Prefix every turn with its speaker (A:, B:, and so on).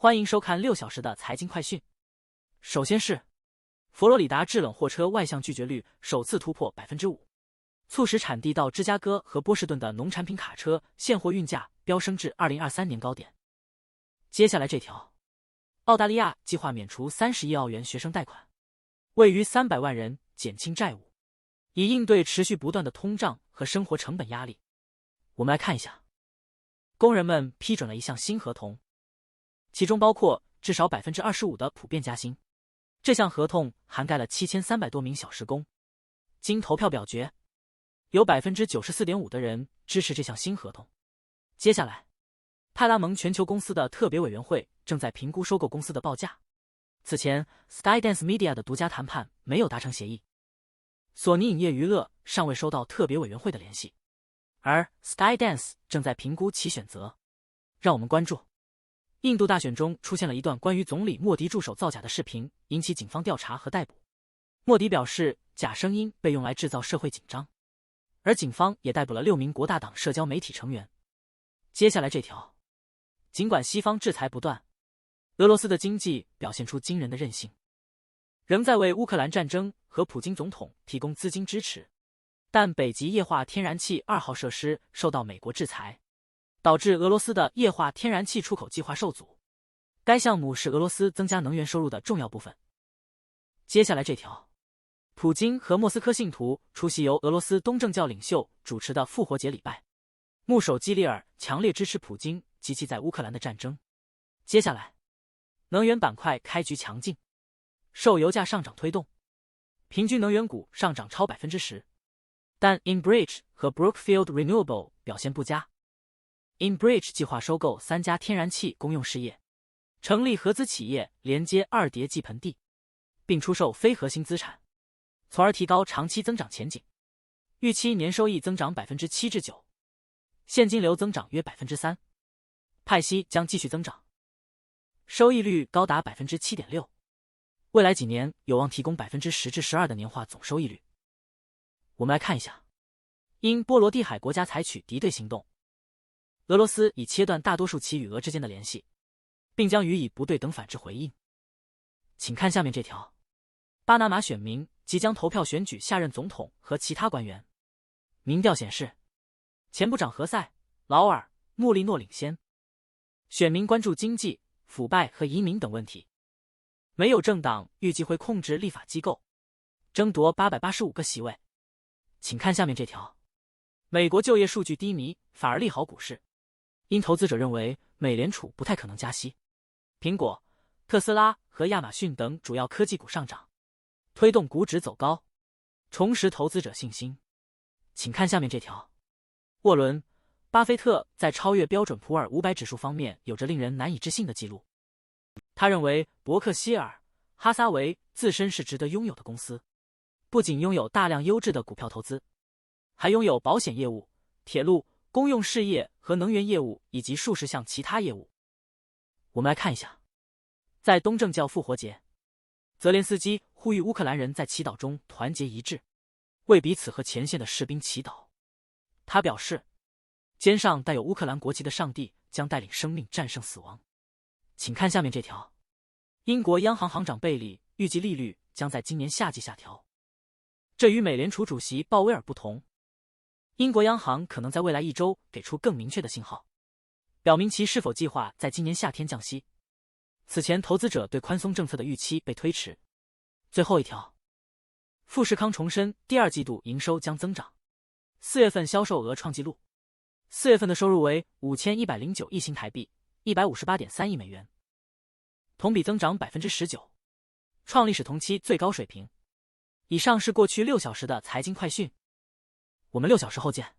A: 欢迎收看6小时的财经快讯。首先是佛罗里达制冷货车外向拒绝率首次突破 5%， 促使产地到芝加哥和波士顿的农产品卡车现货运价飙升至2023年高点。接下来这条，澳大利亚计划免除30亿澳元学生贷款，为逾300万人减轻债务，以应对持续不断的通胀和生活成本压力。我们来看一下，工人们批准了一项新合同，其中包括至少 25% 的普遍加薪。这项合同涵盖了7300多名小时工。经投票表决，有 94.5% 的人支持这项新合同。接下来，派拉蒙全球公司的特别委员会正在评估收购公司的报价。此前 Skydance Media 的独家谈判没有达成协议，索尼影业娱乐尚未收到特别委员会的联系，而 Skydance 正在评估其选择。让我们关注印度大选中出现了一段关于总理莫迪助手造假的视频，引起警方调查和逮捕。莫迪表示，假声音被用来制造社会紧张，而警方也逮捕了6名国大党社交媒体成员。接下来这条，尽管西方制裁不断，俄罗斯的经济表现出惊人的韧性，仍在为乌克兰战争和普京总统提供资金支持，但北极液化天然气2号设施受到美国制裁，导致俄罗斯的液化天然气出口计划受阻。该项目是俄罗斯增加能源收入的重要部分。接下来这条，普京和莫斯科信徒出席由俄罗斯东正教领袖主持的复活节礼拜。牧首基里尔强烈支持普京及其在乌克兰的战争。接下来，能源板块开局强劲，受油价上涨推动，平均能源股上涨超 10%， 但 Enbridge 和 Brookfield Renewable 表现不佳。Enbridge 计划收购3家天然气公用事业，成立合资企业连接2叠济盆地，并出售非核心资产，从而提高长期增长前景。预期年收益增长 7%至9%， 现金流增长约 3%， 派息将继续增长，收益率高达 7.6%， 未来几年有望提供 10%至12% 的年化总收益率。我们来看一下，因波罗的海国家采取敌对行动，俄罗斯已切断大多数其与俄之间的联系，并将予以不对等反制回应。请看下面这条，巴拿马选民即将投票选举下任总统和其他官员。民调显示，前部长何塞·劳尔·穆利诺领先。选民关注经济、腐败和移民等问题。没有政党预计会控制立法机构，争夺885个席位。请看下面这条，美国就业数据低迷反而利好股市，因投资者认为美联储不太可能加息。苹果、特斯拉和亚马逊等主要科技股上涨，推动股指走高，重拾投资者信心。请看下面这条，沃伦·巴菲特在超越标准普尔500指数方面有着令人难以置信的记录。他认为伯克希尔·哈撒韦自身是值得拥有的公司，不仅拥有大量优质的股票投资，还拥有保险业务、铁路、公用事业和能源业务以及数十项其他业务。我们来看一下，在东正教复活节，泽连斯基呼吁乌克兰人在祈祷中团结一致，为彼此和前线的士兵祈祷。他表示，肩上带有乌克兰国旗的上帝将带领生命战胜死亡。请看下面这条，英国央行行长贝利预计利率将在今年夏季下调，这与美联储主席鲍威尔不同。英国央行可能在未来1周给出更明确的信号，表明其是否计划在今年夏天降息。此前投资者对宽松政策的预期被推迟。最后一条，富士康重申第2季度营收将增长，4月份销售额创纪录，4月份的收入为5109亿新台币，158.3亿美元，同比增长 19%， 创历史同期最高水平。以上是过去6小时的财经快讯，我们6小时后见。